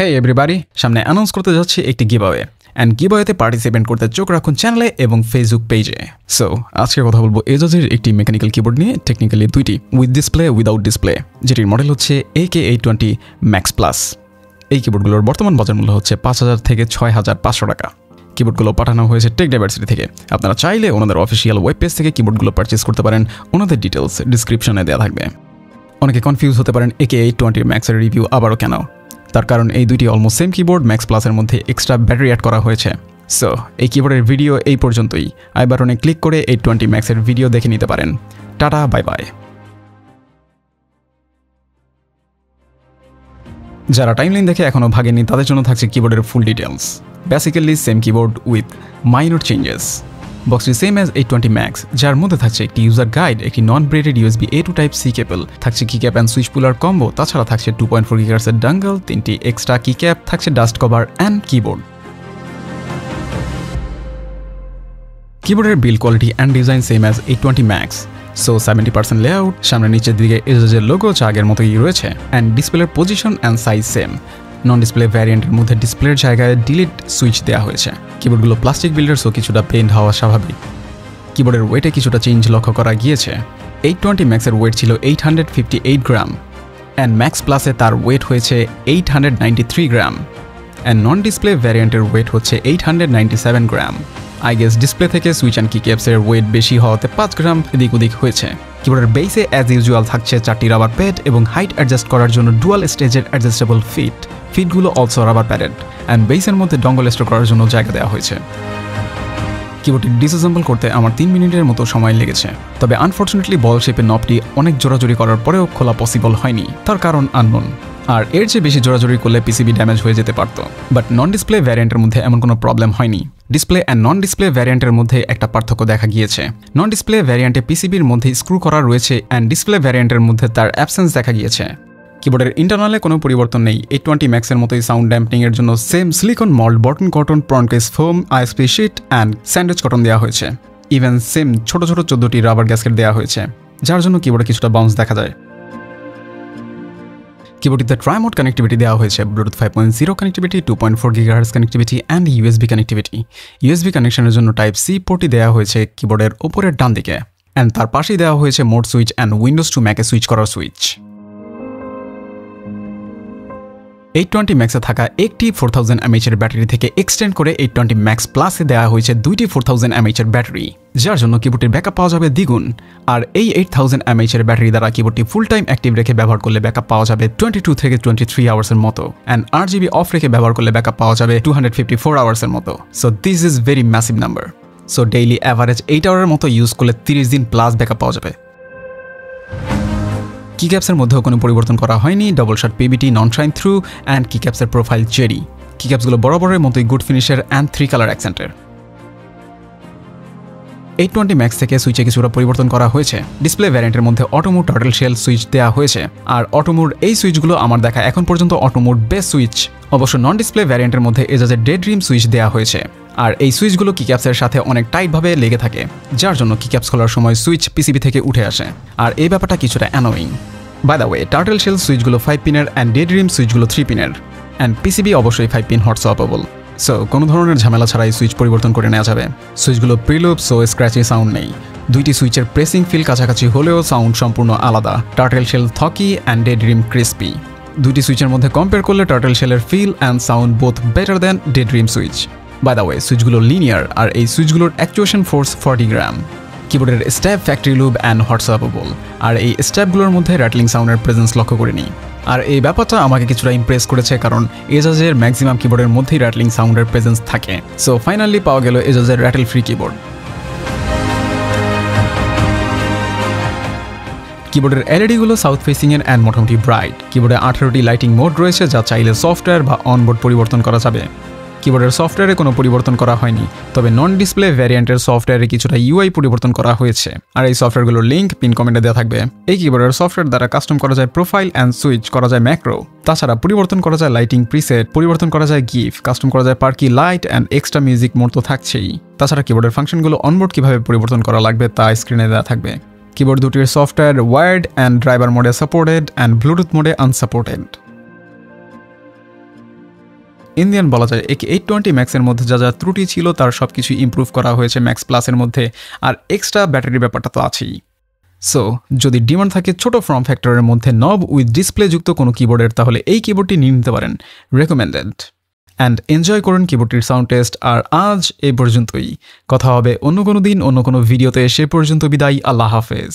Hey everybody, সামনে announce করতে যাচ্ছি একটি গিভঅ্যাওয়ে এন্ড গিভঅ্যাওয়েতে পার্টিসিপেট করতে চোখ রাখুন চ্যানেলে এবং ফেসবুক পেজে। সো আজকে কথা বলবো এজাজের একটি মেকানিক্যাল কিবোর্ড নিয়ে, টেকনিক্যালি দুইটি, উইথ ডিসপ্লে উইদাউট ডিসপ্লে, যেটির মডেল হচ্ছে AK820 Max Plus। এই কিবোর্ডগুলোর বর্তমান বাজার মূল্য হচ্ছে 5,000 থেকে 6,500 টাকা। কিবোর্ডগুলো পাঠানো হয়েছে টেক ডাইভার্সিটি থেকে। আপনারা চাইলে ওনাদের অফিসিয়াল ওয়েব পেজ থেকে কিবোর্ডগুলো পারচেজ করতে পারেন, ওনাদের ডিটেলস ডিসক্রিপশনে দেওয়া থাকবে। অনেকে কনফিউজ হতে পারেন AK820 Max এর রিভিউ আবারও কেন। তার কারণ এই দুইটি অলমোস্ট সেম কিবোর্ড, ম্যাক্স প্লাসের মধ্যে এক্সট্রা ব্যাটারি অ্যাড করা হয়েছে। সো এই কিবোর্ডের ভিডিও এই পর্যন্তই। আই বাটনে ক্লিক করে 820 ম্যাক্সের ভিডিও দেখে নিতে পারেন। Tata, bye bye. যারা টাইমলাইন দেখে এখনও ভাগেনি তাদের জন্য থাকছে কিবোর্ডের full details. Basically same keyboard with minor changes. বক্সটি সেম অ্যাজ 820 ম্যাক্স, যার মধ্যে থাকছে একটি ইউজার গাইড, একটি non braided USB A to Type C cable, থাকছে keycap and switch puller combo, তাছাড়া থাকছে 2.4 GHz এর ডাঙ্গল, 3টি এক্সট্রা কিক্যাপ, থাকছে ডাস্ট কভার অ্যান্ড কিবোর্ড। কিবোর্ডের build quality and design same as 820 max. So 70% layout, সামনে নিচের দিকে এজাজের লোগো যা আগের মতোই রয়েছে, অ্যান্ড ডিসপ্লের position and size same. Non display ভ্যারিয়েন্টের মধ্যে ডিসপ্লের জায়গায় ডিলিট সুইচ দেওয়া হয়েছে। কিবোর্ডগুলো প্লাস্টিক বিল্ডার, সো কিছুটা পেইন্ট হওয়া স্বাভাবিক। কিবোর্ডের ওয়েটে কিছুটা চেঞ্জ লক্ষ্য করা গিয়েছে। 820 ম্যাক্সের ওয়েট ছিল 858 গ্রাম, অ্যান্ড ম্যাক্স প্লাসে তার ওয়েট হয়েছে 893 গ্রাম, অ্যান্ড নন ডিসপ্লে ভ্যারিয়েন্টের ওয়েট হচ্ছে 897 গ্রাম। আই গেস ডিসপ্লে থেকে সুইচ অ্যান্ড কিক্যাপসের ওয়েট বেশি হওয়াতে 5 গ্রাম এদিক ওদিক হয়েছে। কিবোর্ডের বেসে অ্যাজ ইউজুয়াল থাকছে 4টি রাবার প্যাড এবং হাইট অ্যাডজাস্ট করার জন্য ডুয়াল স্টেজের অ্যাডজাস্টেবল ফিটগুলো অলসো রাবার প্যাডেড, অ্যান্ড বেসের মধ্যে ডঙ্গল স্টোর করার জন্য জায়গা দেওয়া হয়েছে। কিবোর্ডটি ডিসঅ্যাসেম্বল করতে আমার 3 মিনিটের মতো সময় লেগেছে। তবে আনফর্চুনেটলি বল শেপের নবটি অনেক জোরাজুরি করার পরেও খোলা পসিবল হয়নি, তার কারণ আননোন। আর এর চেয়ে বেশি জোরাজুরি করলে পিসিবি ড্যামেজ হয়ে যেতে পারত। বাট নন ডিসপ্লে ভ্যারিয়েন্টের মধ্যে এমন কোনো প্রবলেম হয়নি। ডিসপ্লে অ্যান্ড নন ডিসপ্লে ভ্যারিয়েন্টের মধ্যে একটা পার্থক্য দেখা গিয়েছে। নন ডিসপ্লে ভ্যারিয়েন্টে পিসিবির মধ্যে স্ক্রু করা রয়েছে, অ্যান্ড ডিসপ্লে ভ্যারিয়েন্টের মধ্যে তার অ্যাবসেন্স দেখা গিয়েছে। কিবোর্ডের ইন্টারনালে কোনো পরিবর্তন নেই। 820 ম্যাক্সের মতোই সাউন্ড ড্যাম্পিং এর জন্য same silicone mould, bottom cotton, প্রনকেস foam, ISP sheet and sandwich cotton দেওয়া হয়েছে। ইভেন সেম ছোট ছোট 14টি রাবার গ্যাসকেট দেওয়া হয়েছে, যার জন্য কিবোর্ডে কিছুটা বাউন্স দেখা যায়। কিবোর্ডটিতে ট্রাইমোড কানেক্টিভিটি দেওয়া হয়েছে, Bluetooth 5.0 connectivity, 2.4 GHz connectivity and USB connectivity. USB কানেকশনের জন্য টাইপ C পোর্টটি দেওয়া হয়েছে কিবোর্ডের উপরের ডান দিকে, অ্যান্ড তার পাশেই দেওয়া হয়েছে mode switch and windows to ম্যাকে সুইচ করার সুইচ। 820 ম্যাক্সে থাকা একটি 4000 mAh এর ব্যাটারি থেকে এক্সটেন্ড করে 820 ম্যাক্স প্লাসে দেওয়া হয়েছে দুইটি 4000 mAh এর ব্যাটারি, যার জন্য কিবোর্ডটির ব্যাকআপ পাওয়া যাবে দ্বিগুণ। আর এই 8000 mAh এর ব্যাটারি দ্বারা কিবোর্ডটি ফুল টাইম অ্যাক্টিভ রেখে ব্যবহার করলে ব্যাকআপ পাওয়া যাবে 22 থেকে 23 আওয়ার্সের মতো, অ্যান্ড 8GB অফ রেখে ব্যবহার করলে ব্যাকআপ পাওয়া যাবে 254 আওয়ার্সের মতো। So this is very massive number. So daily average 8 আওয়ারের মতো ইউজ করলে 30 দিন প্লাস ব্যাকআপ পাওয়া যাবে। কিক্যাপসের মধ্যেও কোনো পরিবর্তন করা হয়নি। Double shot PBT, non shine through, and কিক্যাপসের প্রোফাইল চেরি। কিক্যাপসগুলো বরাবরের মতোই গুড ফিনিশের অ্যান্ড 3 কালার অ্যাকসেন্টের। 820 ম্যাক্স থেকে সুইচে কিছুটা পরিবর্তন করা হয়েছে। ডিসপ্লে ভ্যারিয়েন্টের মধ্যে অটোমোড টার্টল শেল সুইচ দেওয়া হয়েছে, আর অটোমোড এই সুইচগুলো আমার দেখা এখন পর্যন্ত অটোমোড বেস্ট সুইচ। অবশ্য নন ডিসপ্লে ভ্যারিয়েন্টের মধ্যে এজাজের ডে ড্রিম সুইচ দেওয়া হয়েছে, আর এই সুইচগুলো কিক্যাপসের সাথে অনেক টাইটভাবে লেগে থাকে, যার জন্য কিক্যাপস খোলার সময় সুইচ পিসিবি থেকে উঠে আসে, আর এই ব্যাপারটা কিছুটা annoying. By the way, turtle shell সুইচগুলো 5 পিনের অ্যান্ড ডে ড্রিম সুইচগুলো 3 পিনের, অ্যান্ড পিসিবি অবশ্যই 5 পিন হট সোয়াপেবল। সো কোনো ধরনের ঝামেলা ছাড়াই সুইচ পরিবর্তন করে নেওয়া যাবে। সুইচগুলো প্রিলুপ, সো স্ক্র্যাচি সাউন্ড নেই। দুইটি সুইচের প্রেসিং ফিল কাছাকাছি হলেও সাউন্ড সম্পূর্ণ আলাদা। Turtle shell thocky and daydream crispy. দুইটি সুইচের মধ্যে কম্পেয়ার করলে টার্টল শেলের feel and sound both better than daydream switch. By the way, সুইচগুলো লিনিয়ার, আর এই সুইচগুলোর অ্যাকচুয়েশন ফোর্স 40 গ্রাম। কিবোর্ডের stab factory lube and hot swappable, আর এই স্ট্যাপগুলোর মধ্যে র্যাটলিং সাউন্ডের প্রেজেন্স লক্ষ্য করিনি। আর এই ব্যাপারটা আমাকে কিছুটা ইমপ্রেস করেছে, কারণ এজাজের ম্যাক্সিমাম কিবোর্ডের মধ্যেই র্যাটলিং সাউন্ডের প্রেজেন্স থাকে। সো ফাইনালি পাওয়া গেল এজাজের র্যাটল ফ্রি কিবোর্ড। কিবোর্ডের এলইডিগুলো সাউথ ফেসিং এর অ্যান্ড মোটামুটি ব্রাইট। কিবোর্ডে 18টি লাইটিং মোড রয়েছে, যা চাইলে সফটওয়্যার বা অনবোর্ড পরিবর্তন করা যাবে। কিবোর্ডের সফটওয়্যারে কোনো পরিবর্তন করা হয়নি, তবে নন ডিসপ্লে ভ্যারিয়েন্টের সফটওয়্যারে কিছুটা UI পরিবর্তন করা হয়েছে, আর এই সফটওয়্যারগুলোর লিঙ্ক পিন কমেন্টে দেওয়া থাকবে। এই কিবোর্ডের সফটওয়্যার দ্বারা কাস্টম করা যায় প্রোফাইল অ্যান্ড সুইচ, করা যায় ম্যাক্রো, তাছাড়া পরিবর্তন করা যায় লাইটিং প্রিসেট, পরিবর্তন করা যায় গিফ, কাস্টম করা যায় পার্কি light and extra music mode তো থাকছেই। তাছাড়া কিবোর্ডের ফাংশনগুলো অনবোর্ড কিভাবে পরিবর্তন করা লাগবে তা স্ক্রিনে দেওয়া থাকবে। কিবোর্ড দুটির সফটওয়্যার ওয়ার্ড অ্যান্ড ড্রাইভার মোডে সাপোর্টেড অ্যান্ড ব্লুটুথ মোডে আনসাপোর্টেড। ইন্ডিয়ান বলা যায় একে 820 ম্যাক্সের মধ্যে যা যা ত্রুটি ছিল তার সব কিছু ইম্প্রুভ করা হয়েছে ম্যাক্স প্লাসের মধ্যে, আর এক্সট্রা ব্যাটারির ব্যাপারটা তো আছেই। সো যদি ডিমান্ড থাকে ছোট ফর্ম ফ্যাক্টরের মধ্যে নব উইথ ডিসপ্লে যুক্ত কোনো কিবোর্ডের, তাহলে এই কিবোর্ডটি নিয়ে নিতে পারেন, রেকমেন্ডেড। অ্যান্ড এনজয় করুন কিবোর্ডটির সাউন্ড টেস্ট। আর আজ এই পর্যন্তই, কথা হবে অন্য কোনো দিন অন্য কোনো ভিডিওতে। সে পর্যন্ত বিদায়, আল্লাহ হাফেজ।